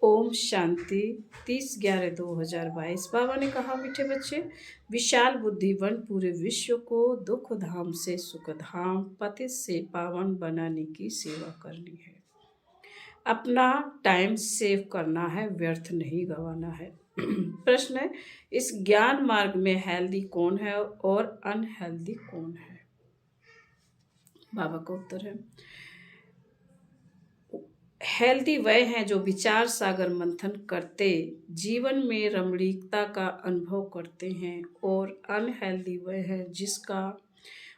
ओम शांति। 30/11/2022। बाबा ने कहा, मीठे बच्चे, विशाल बुद्धिवन पूरे विश्व को दुख धाम से सुख धाम, पतित से पावन बनाने की सेवा करनी है। अपना टाइम सेव करना है, व्यर्थ नहीं गंवाना है। प्रश्न है, इस ज्ञान मार्ग में हेल्दी कौन है और अनहेल्दी कौन है? बाबा का उत्तर है, हेल्दी वह हैं जो विचार सागर मंथन करते जीवन में रमणीकता का अनुभव करते हैं, और अनहेल्दी वह है जिसका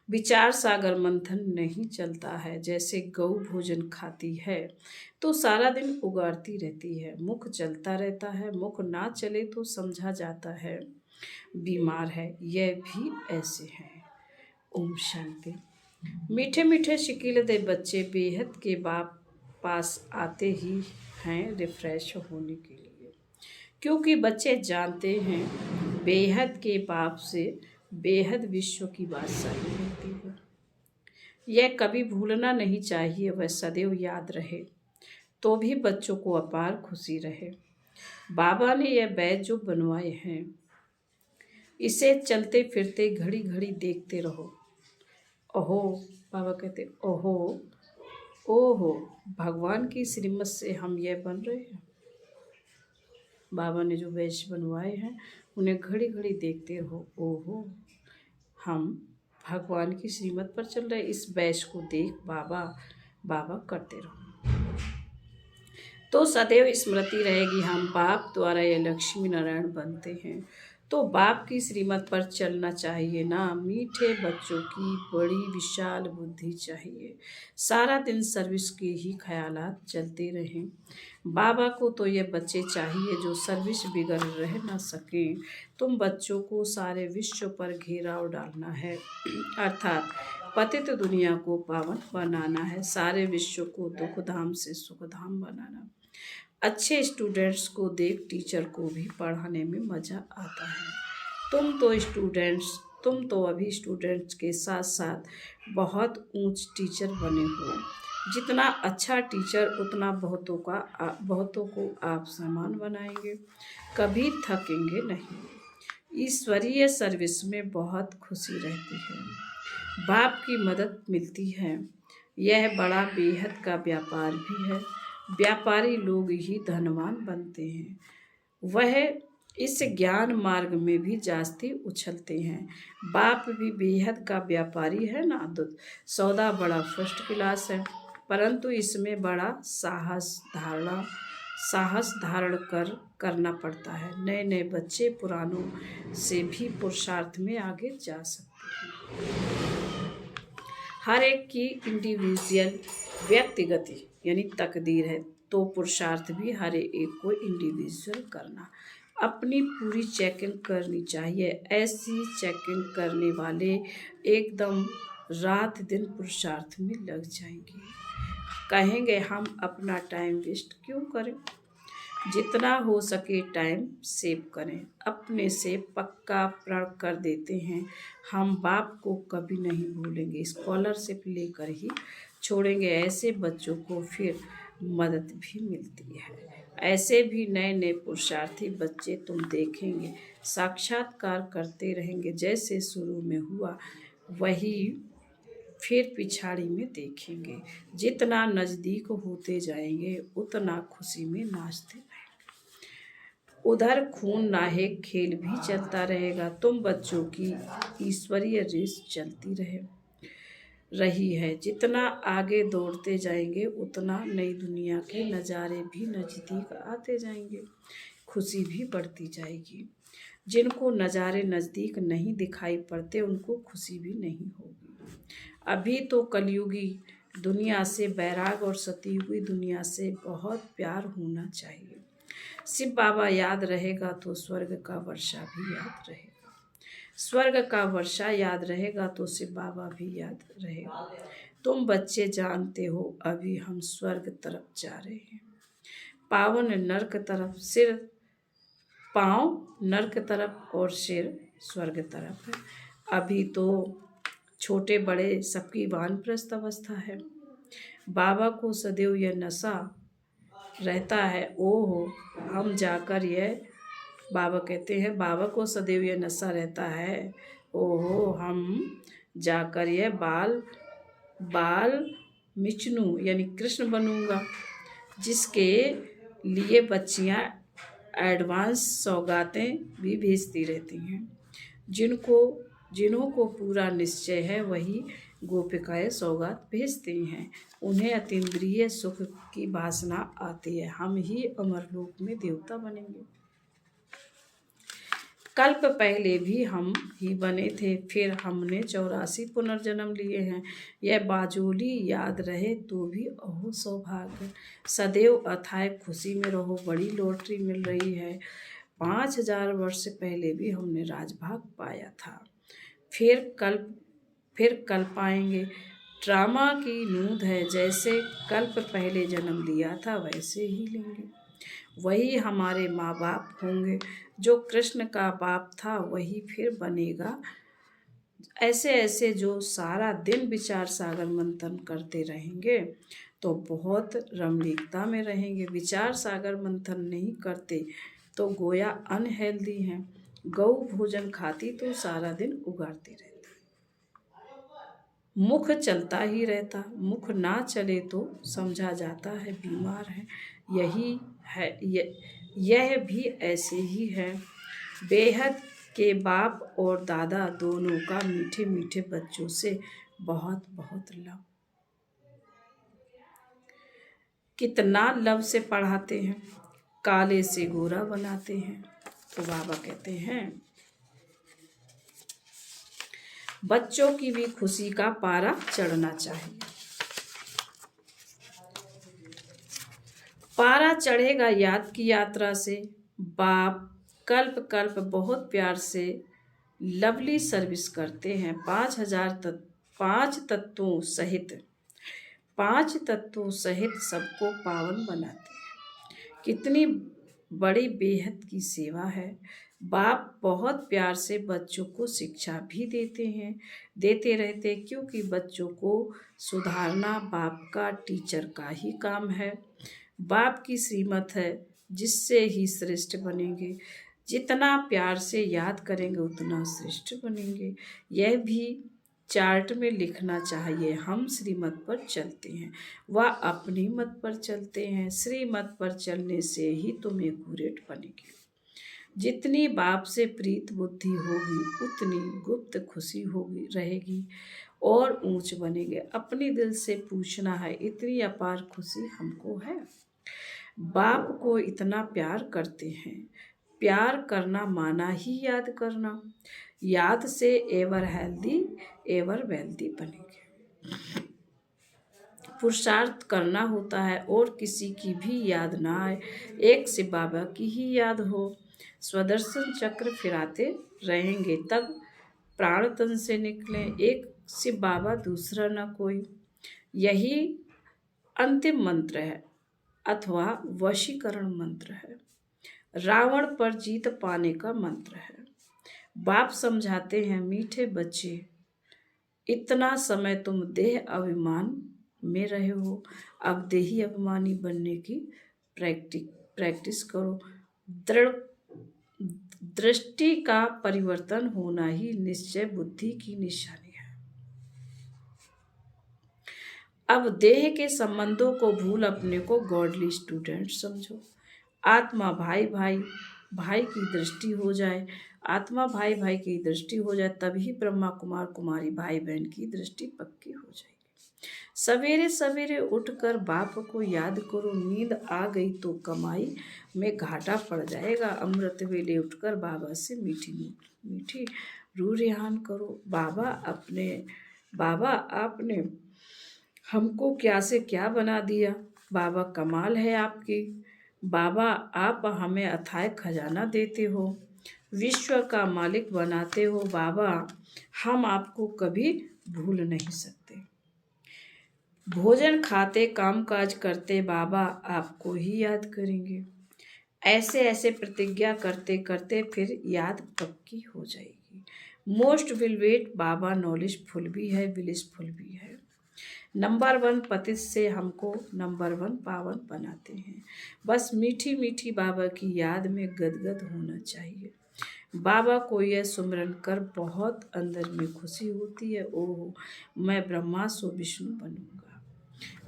विचार सागर मंथन नहीं चलता है। जैसे गौ भोजन खाती है तो सारा दिन उगारती रहती है, मुख चलता रहता है, मुख ना चले तो समझा जाता है बीमार है। यह भी ऐसे हैं। ओम शांति। मीठे मीठे शिकीलते बच्चे बेहद के बाप पास आते ही हैं रिफ्रेश होने के लिए, क्योंकि बच्चे जानते हैं बेहद के बाप से बेहद विश्व की बादशाही होती है। यह कभी भूलना नहीं चाहिए, वह सदैव याद रहे, तो भी बच्चों को अपार खुशी रहे। बाबा ने यह बैज जो बनवाए हैं, इसे चलते फिरते घड़ी घड़ी देखते रहो। ओहो, बाबा कहते ओहो ओहो, भगवान की श्रीमत से हम यह बन रहे हैं। बाबा ने जो बैच बनवाए हैं उन्हें घड़ी घड़ी देखते रहो। ओहो, हम भगवान की श्रीमत पर चल रहे, इस बैच को देख बाबा बाबा करते रहो, तो सदैव स्मृति रहेगी हम बाप द्वारा यह लक्ष्मी नारायण बनते हैं। तो बाप की श्रीमत पर चलना चाहिए ना। मीठे बच्चों की बड़ी विशाल बुद्धि चाहिए, सारा दिन सर्विस के ही ख्यालात चलते रहें। बाबा को तो ये बच्चे चाहिए जो सर्विस बिगड़ रह ना सके। तुम बच्चों को सारे विश्व पर घेराव डालना है, अर्थात पतित दुनिया को पावन बनाना है, सारे विश्व को दुख धाम से सुख धाम बनाना। अच्छे स्टूडेंट्स को देख टीचर को भी पढ़ाने में मज़ा आता है। तुम तो अभी स्टूडेंट्स के साथ साथ बहुत ऊंच टीचर बने हो। जितना अच्छा टीचर उतना बहुतों को आप समान बनाएंगे, कभी थकेंगे नहीं। ईश्वरीय सर्विस में बहुत खुशी रहती है, बाप की मदद मिलती है। यह बड़ा बेहद का व्यापार भी है। व्यापारी लोग ही धनवान बनते हैं, वह इस ज्ञान मार्ग में भी जास्ती उछलते हैं। बाप भी बेहद का व्यापारी है ना। सौदा बड़ा फर्स्ट क्लास है, परंतु इसमें बड़ा साहस धारण करना पड़ता है। नए नए बच्चे पुरानों से भी पुरुषार्थ में आगे जा सकते हैं। हर एक की इंडिविजुअल व्यक्तिगत यानी तकदीर है, तो पुरुषार्थ भी हर एक को इंडिविजुअल करना, अपनी पूरी चेकिंग करनी चाहिए। ऐसी चेकिंग करने वाले एकदम रात दिन पुरुषार्थ में लग जाएंगे, कहेंगे हम अपना टाइम वेस्ट क्यों करें। जितना हो सके टाइम सेव करें। अपने से पक्का प्रण कर देते हैं, हम बाप को कभी नहीं भूलेंगे, स्कॉलरशिप लेकर ही छोड़ेंगे। ऐसे बच्चों को फिर मदद भी मिलती है। ऐसे भी नए नए पुरुषार्थी बच्चे तुम देखेंगे, साक्षात्कार करते रहेंगे। जैसे शुरू में हुआ वही फिर पिछाड़ी में देखेंगे। जितना नज़दीक होते जाएंगे उतना खुशी में नाचते रहेंगे। उधर खून नाहेक खेल भी चलता रहेगा। तुम बच्चों की ईश्वरीय रेस चलती रही है। जितना आगे दौड़ते जाएंगे उतना नई दुनिया के नज़ारे भी नज़दीक आते जाएंगे, खुशी भी बढ़ती जाएगी। जिनको नज़ारे नज़दीक नहीं दिखाई पड़ते उनको खुशी भी नहीं होगी। अभी तो कलयुगी दुनिया से बैराग और सती हुई दुनिया से बहुत प्यार होना चाहिए। शिव बाबा याद रहेगा तो स्वर्ग का वर्षा भी याद रहेगा। स्वर्ग का वर्षा याद रहेगा तो शिव बाबा भी याद रहेगा। तुम बच्चे जानते हो अभी हम स्वर्ग तरफ जा रहे हैं, पावन नर्क तरफ। पाँव नर्क तरफ और सिर स्वर्ग तरफ है। अभी तो छोटे बड़े सबकी वानप्रस्थ अवस्था है। बाबा को सदैव यह नशा रहता है। ओहो, हम जाकर यह बाबा कहते हैं, बाबा को सदैव यह नशा रहता है। ओहो, हम जाकर यह बाल बाल मिचनू यानी कृष्ण बनूंगा, जिसके लिए बच्चियां एडवांस सौगातें भी भेजती रहती हैं। जिन्हों को पूरा निश्चय है वही गोपिकाएं सौगात भेजती हैं। उन्हें अतीन्द्रिय सुख की वासना आती है। हम ही अमरलोक में देवता बनेंगे। कल्प पहले भी हम ही बने थे, फिर हमने 84 पुनर्जन्म लिए हैं। यह बाजोली याद रहे तो भी अहो सौभाग्य। सदैव अथाय खुशी में रहो, बड़ी लॉटरी मिल रही है। 5000 वर्ष से पहले भी हमने राजभाग पाया था, फिर कल पाएंगे। ड्रामा की नूंद है, जैसे कल्प पहले जन्म लिया था वैसे ही लेंगे। वही हमारे माँ बाप होंगे। जो कृष्ण का बाप था वही फिर बनेगा। ऐसे ऐसे जो सारा दिन विचार सागर मंथन करते रहेंगे तो बहुत रमणीकता में रहेंगे। विचार सागर मंथन नहीं करते तो गोया अनहेल्दी हैं। गौ भोजन खाती तो सारा दिन उगाड़ती रहती। मुख चलता ही रहता, मुख ना चले तो समझा जाता है बीमार है। यही है यह भी ऐसे ही है। बेहद के बाप और दादा दोनों का मीठे मीठे बच्चों से बहुत बहुत लव। कितना लव से पढ़ाते हैं, काले से गोरा बनाते हैं। तो बाबा कहते हैं, बच्चों की भी खुशी का पारा चढ़ना चाहिए। पारा चढ़ेगा याद की यात्रा से। बाप कल्प कल्प बहुत प्यार से लवली सर्विस करते हैं। 5 तत्वों सहित सबको पावन बनाते हैं। कितनी बड़ी बेहद की सेवा है। बाप बहुत प्यार से बच्चों को शिक्षा भी देते रहते, क्योंकि बच्चों को सुधारना बाप का टीचर का ही काम है। बाप की श्रीमत है, जिससे ही श्रेष्ठ बनेंगे। जितना प्यार से याद करेंगे उतना श्रेष्ठ बनेंगे। यह भी चार्ट में लिखना चाहिए। हम श्रीमत पर चलते हैं, वह अपनी मत पर चलते हैं। श्रीमत पर चलने से ही तुम एक्यूरेट बनेंगे। जितनी बाप से प्रीत बुद्धि होगी उतनी गुप्त खुशी होगी रहेगी और ऊंच बनेंगे। अपने दिल से पूछना है, इतनी अपार खुशी हमको है। बाप को इतना प्यार करते हैं। प्यार करना माना ही याद करना। याद से एवर हेल्दी एवर वेल्दी बनेंगे। पुरुषार्थ करना होता है और किसी की भी याद ना आए, एक से बाबा की ही याद हो। स्वदर्शन चक्र फिराते रहेंगे तब प्राण तन से निकले। एक से बाबा दूसरा न कोई, यही अंतिम मंत्र है अथवा वशीकरण मंत्र है। रावण पर जीत पाने का मंत्र है। बाप समझाते हैं, मीठे बच्चे, इतना समय तुम देह अभिमान में रहे हो, अब देही अभिमानी बनने की प्रैक्टिस करो। दृष्टि का परिवर्तन होना ही निश्चय बुद्धि की निशानी है। अब देह के संबंधों को भूल अपने को गॉडली स्टूडेंट समझो। आत्मा भाई भाई की दृष्टि हो जाए, आत्मा भाई भाई की दृष्टि हो जाए, तभी ब्रह्मा कुमार कुमारी भाई बहन की दृष्टि पक्की हो जाएगी। सवेरे सवेरे उठकर बाप को याद करो। नींद आ गई तो कमाई में घाटा पड़ जाएगा। अमृत वेले उठकर बाबा से मीठी मीठी रूह रिहान करो। बाबा आपने हमको क्या से क्या बना दिया। बाबा कमाल है आपकी। बाबा आप हमें अथाह खजाना देते हो, विश्व का मालिक बनाते हो। बाबा हम आपको कभी भूल नहीं सकते। भोजन खाते कामकाज करते बाबा आपको ही याद करेंगे। ऐसे ऐसे प्रतिज्ञा करते करते फिर याद पक्की हो जाएगी। मोस्ट विल वेट बाबा नॉलेजफुल भी है, विलिसफुल भी है। नंबर 1 पतित से हमको नंबर 1 पावन बनाते हैं। बस मीठी मीठी बाबा की याद में गदगद होना चाहिए। बाबा को यह सुमिरन कर बहुत अंदर में खुशी होती है, ओह मैं ब्रह्मा सो विष्णु बनूंगा,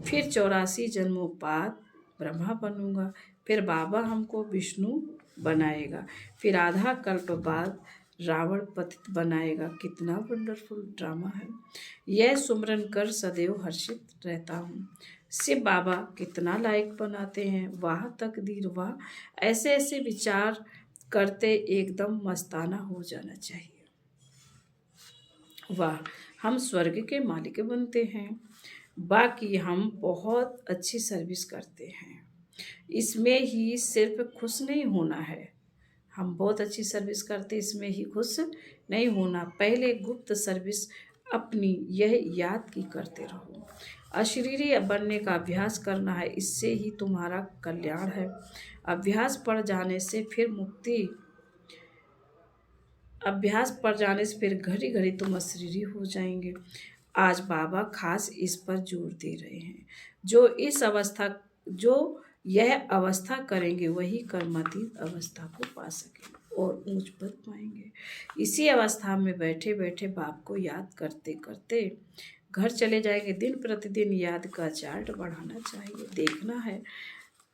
फिर 84 जन्मों बाद ब्रह्मा बनूंगा, फिर बाबा हमको विष्णु बनाएगा, फिर आधा कल्प बाद रावण पतित बनाएगा। कितना वंडरफुल ड्रामा है। यह सुमरन कर सदैव हर्षित रहता हूँ। शिव बाबा कितना लायक बनाते हैं, वाह तकदीर वाह। ऐसे ऐसे विचार करते एकदम मस्ताना हो जाना चाहिए। वाह, हम स्वर्ग के मालिक बनते हैं। बाकी हम बहुत अच्छी सर्विस करते हैं, इसमें ही सिर्फ खुश नहीं होना है। हम बहुत अच्छी सर्विस करते, इसमें ही खुश नहीं होना। पहले गुप्त सर्विस अपनी यह याद की करते रहो। अशरीरी बनने का अभ्यास करना है, इससे ही तुम्हारा कल्याण है। अभ्यास पड़ जाने से फिर घड़ी घड़ी तुम अशरीरी हो जाएंगे। आज बाबा खास इस पर जोर दे रहे हैं। जो यह अवस्था करेंगे वही कर्मातीत अवस्था को पा सकेंगे और ऊंच पद पाएंगे। इसी अवस्था में बैठे बैठे बाप को याद करते करते घर चले जाएंगे। दिन प्रतिदिन याद का चार्ट बढ़ाना चाहिए। देखना है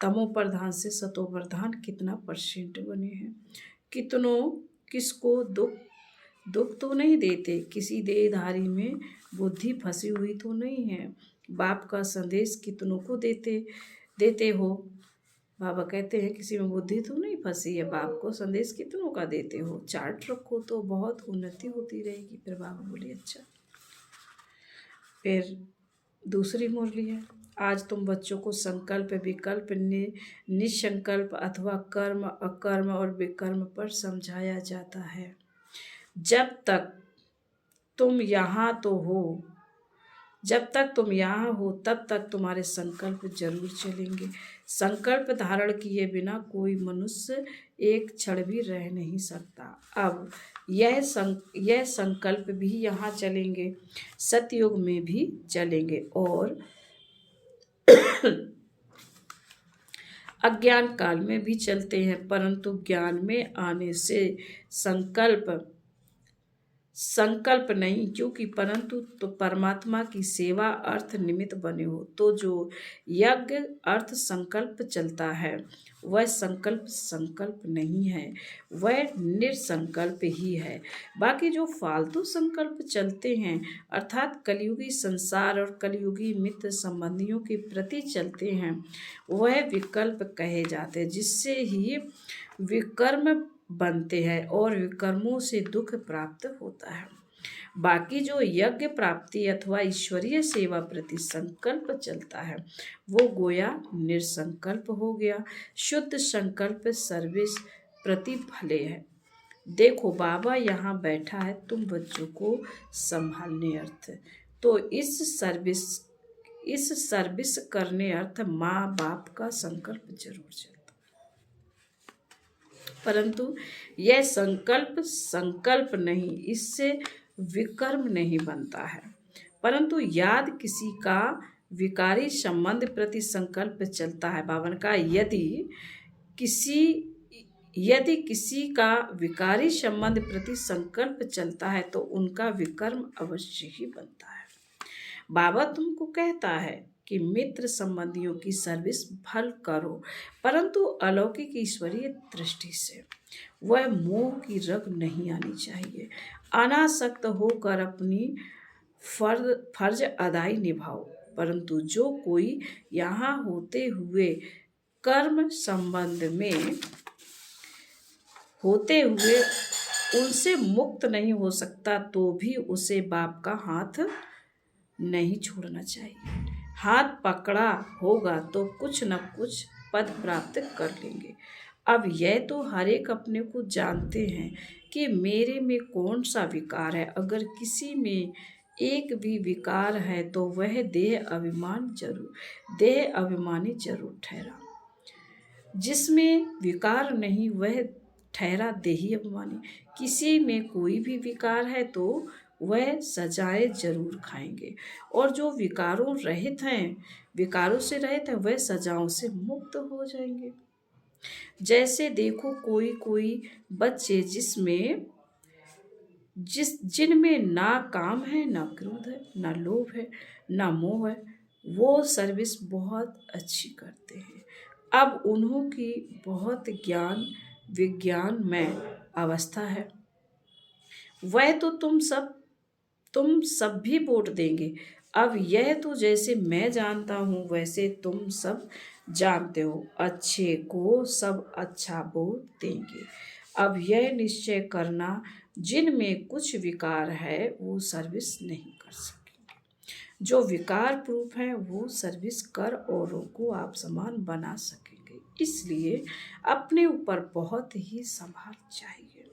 तमो प्रधान से सतो प्रधान कितना % बने हैं। किसको दुख तो नहीं देते, किसी देहधारी में बुद्धि फंसी हुई तो नहीं है। बाप का संदेश कितनों को देते हो। बाबा कहते हैं किसी में बुद्धि तो नहीं फंसी है, बाप को संदेश कितनों का देते हो। चार्ट रखो तो बहुत उन्नति होती रहेगी। फिर बाबा बोले अच्छा। फिर दूसरी मुरली है, आज तुम बच्चों को संकल्प विकल्प निसंकल्प अथवा कर्म अकर्म और विकर्म पर समझाया जाता है। जब तक तुम यहाँ हो तब तक तुम्हारे संकल्प जरूर चलेंगे। संकल्प धारण किए बिना कोई मनुष्य एक क्षण भी रह नहीं सकता। अब यह संकल्प भी यहाँ चलेंगे, सतयुग में भी चलेंगे और अज्ञान काल में भी चलते हैं। परंतु ज्ञान में आने से संकल्प नहीं, क्योंकि परंतु तो परमात्मा की सेवा अर्थ निमित्त बने हो। तो जो यज्ञ अर्थ संकल्प चलता है वह संकल्प नहीं है, वह निरसंकल्प ही है। बाकी जो फालतू संकल्प चलते हैं अर्थात कलयुगी संसार और कलयुगी मित्र संबंधियों के प्रति चलते हैं, वह विकल्प कहे जाते हैं, जिससे ही विकर्म बनते हैं और विकर्मों से दुख प्राप्त होता है। बाकी जो यज्ञ प्राप्ति अथवा ईश्वरीय सेवा प्रति संकल्प चलता है वो गोया निरसंकल्प हो गया। शुद्ध संकल्प सर्विस प्रति भले है। देखो बाबा यहाँ बैठा है तुम बच्चों को संभालने अर्थ, तो इस सर्विस करने अर्थ माँ बाप का संकल्प जरूर चलता, परंतु यह संकल्प नहीं, इससे विकर्म नहीं बनता है। परंतु याद किसी का विकारी संबंध प्रति संकल्प चलता है। बावन का यदि किसी का विकारी संबंध प्रति संकल्प चलता है तो उनका विकर्म अवश्य ही बनता है। बाबा तुमको कहता है कि मित्र संबंधियों की सर्विस भल करो, परंतु अलौकिक ईश्वरीय दृष्टि से। वह मोह की रग नहीं आनी चाहिए। अनासक्त होकर अपनी फर्ज अदाई निभाओ, परंतु जो कोई यहाँ होते हुए कर्म संबंध में उनसे मुक्त नहीं हो सकता तो भी उसे बाप का हाथ नहीं छोड़ना चाहिए। हाथ पकड़ा होगा तो कुछ न कुछ पद प्राप्त कर लेंगे। अब यह तो हर एक अपने को जानते हैं कि मेरे में कौन सा विकार है। अगर किसी में एक भी विकार है तो वह देह अभिमानी जरूर ठहरा। जिसमें विकार नहीं वह ठहरा देही अभिमानी। किसी में कोई भी विकार है तो वह सजाएं जरूर खाएंगे। और जो विकारों से रहित हैं, वह सजाओं से मुक्त हो जाएंगे। जैसे देखो कोई कोई बच्चे जिनमें ना काम है, ना क्रोध है, ना लोभ है, ना मोह है, वो सर्विस बहुत अच्छी करते हैं। अब उन्हों की बहुत ज्ञान विज्ञान में अवस्था है। वह तो तुम सब भी वोट देंगे। अब यह तो जैसे मैं जानता हूँ वैसे तुम सब जानते हो, अच्छे को सब अच्छा वोट देंगे। अब यह निश्चय करना, जिनमें कुछ विकार है वो सर्विस नहीं कर सकेंगे। जो विकार प्रूफ है वो सर्विस कर औरों को आप समान बना सकेंगे। इसलिए अपने ऊपर बहुत ही संभाल चाहिए।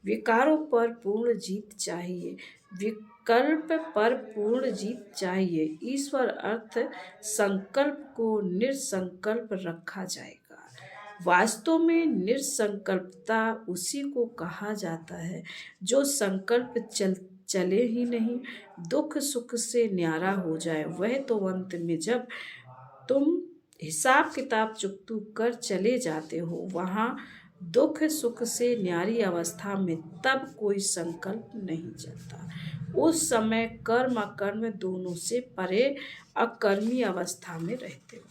विकारों पर पूर्ण जीत चाहिए, विकल्प पर पूर्ण जीत चाहिए। ईश्वर अर्थ संकल्प को निरसंकल्प रखा जाएगा। वास्तव में निरसंकल्पता उसी को कहा जाता है जो संकल्प चले ही नहीं, दुख सुख से न्यारा हो जाए। वह तो अंत में जब तुम हिसाब किताब चुकतू कर चले जाते हो, वहाँ दुख सुख से न्यारी अवस्था में, तब कोई संकल्प नहीं चलता। उस समय कर्म अकर्म दोनों से परे अकर्मी अवस्था में रहते हो।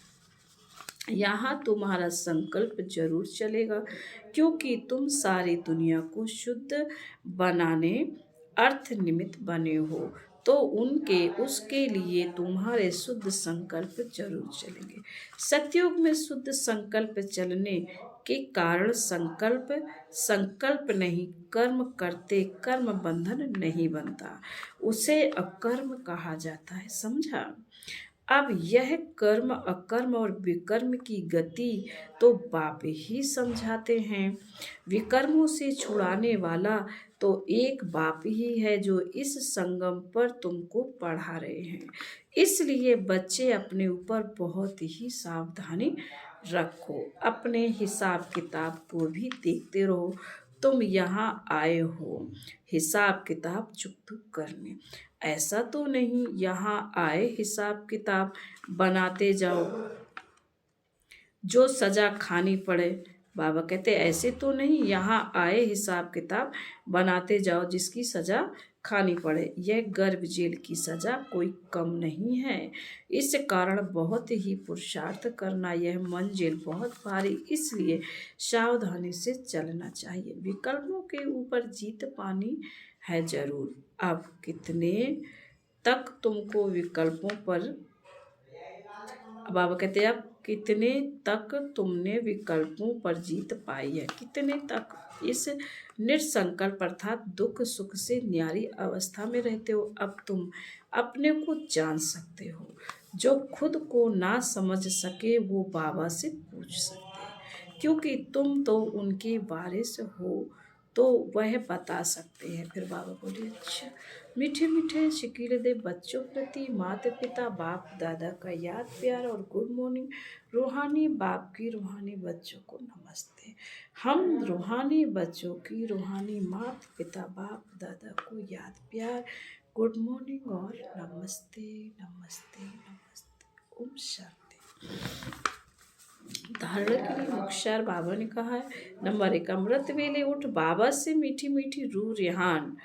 यहाँ तुम्हारा संकल्प जरूर चलेगा, क्योंकि तुम सारी दुनिया को शुद्ध बनाने अर्थ निमित्त बने हो। तो उसके लिए तुम्हारे शुद्ध संकल्प जरूर चलेंगे। सतयुग में शुद्ध संकल्प चलने के कारण संकल्प नहीं, कर्म करते कर्म बंधन नहीं बनता, उसे अकर्म कहा जाता है। समझा? अब यह कर्म अकर्म और विकर्म की गति तो बाप ही समझाते हैं। विकर्मों से छुड़ाने वाला तो एक बाप ही है जो इस संगम पर तुमको पढ़ा रहे हैं। इसलिए बच्चे अपने ऊपर बहुत ही सावधानी रखो, अपने हिसाब किताब को भी देखते रहो। तुम यहाँ आए हो हिसाब किताब चुकता करने, ऐसा तो नहीं यहाँ आए हिसाब किताब बनाते जाओ जो सजा खानी पड़े। बाबा कहते ऐसे तो नहीं यहाँ आए हिसाब किताब बनाते जाओ जिसकी सजा खानी पड़े। यह गर्भ जेल की सजा कोई कम नहीं है। इस कारण बहुत ही पुरुषार्थ करना, यह मंजिल बहुत भारी, इसलिए सावधानी से चलना चाहिए। विकल्पों के ऊपर जीत पानी है जरूर। अब कितने तक तुमको विकल्पों पर, बाबा कहते हैं अब कितने तक तुमने विकल्पों पर जीत पाई है, कितने तक इस निरसंकल्प अर्थात दुख सुख से न्यारी अवस्था में रहते हो। अब तुम अपने को जान सकते हो। जो खुद को ना समझ सके वो बाबा से पूछ सकते हैं, क्योंकि तुम तो उनके वारिस हो, तो वह बता सकते हैं। फिर बाबा बोले अच्छा, मीठे मीठे शकील दे बच्चों प्रति माता पिता बाप दादा का याद प्यार और गुड मॉर्निंग। रूहानी बाप की रूहानी बच्चों को नमस्ते। हम रूहानी बच्चों की रूहानी माता पिता बाप दादा को याद प्यार, गुड मॉर्निंग और नमस्ते नमस्ते नमस्ते। ओम शांति। धारणा के लिए मुख्तार बाबा ने कहा है, नंबर 1, अमृत वेले उठ बाबा से मीठी मीठी रूह रिहान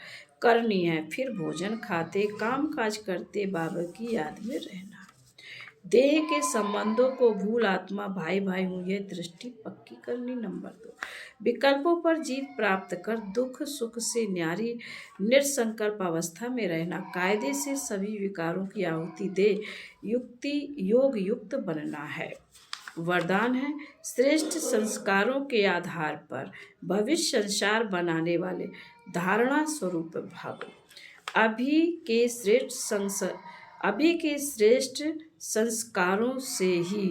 करनी है। फिर भोजन खाते काम काज करते बाबा की याद में रहना। देह के संबंधों को भूल आत्मा भाई भाई हूँ यह दृष्टि पक्की करनी। नंबर 2, विकल्पों पर जीत प्राप्त कर दुख सुख से न्यारी निरसंकल्प अवस्था में रहना। कायदे से सभी विकारों की आहुति दे योग युक्त बनना है। वरदान है, श्रेष्ठ संस्कारों के आधार पर भविष्य संसार बनाने वाले धारणा स्वरूप भव। अभी के श्रेष्ठ संस्कारों से ही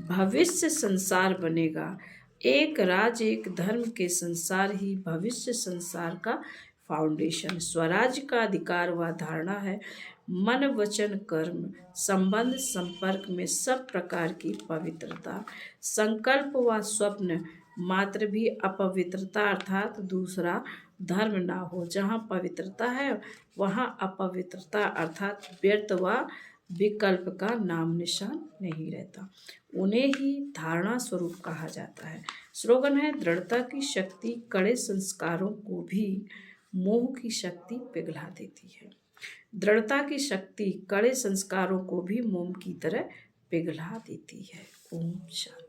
भविष्य संसार बनेगा। एक राज एक धर्म के संसार ही भविष्य संसार का फाउंडेशन। स्वराज का अधिकार व धारणा है। मन वचन कर्म संबंध संपर्क में सब प्रकार की पवित्रता। संकल्प व स्वप्न मात्र भी अपवित्रता अर्थात दूसरा धर्म ना हो। जहाँ पवित्रता है वहाँ अपवित्रता अर्थात व्यर्थ व विकल्प का नाम निशान नहीं रहता। उन्हें ही धारणा स्वरूप कहा जाता है। स्लोगन है, दृढ़ता की शक्ति कड़े संस्कारों को भी मोह की शक्ति पिघला देती है। दृढ़ता की शक्ति कड़े संस्कारों को भी मोम की तरह पिघला देती है। ओम शांति।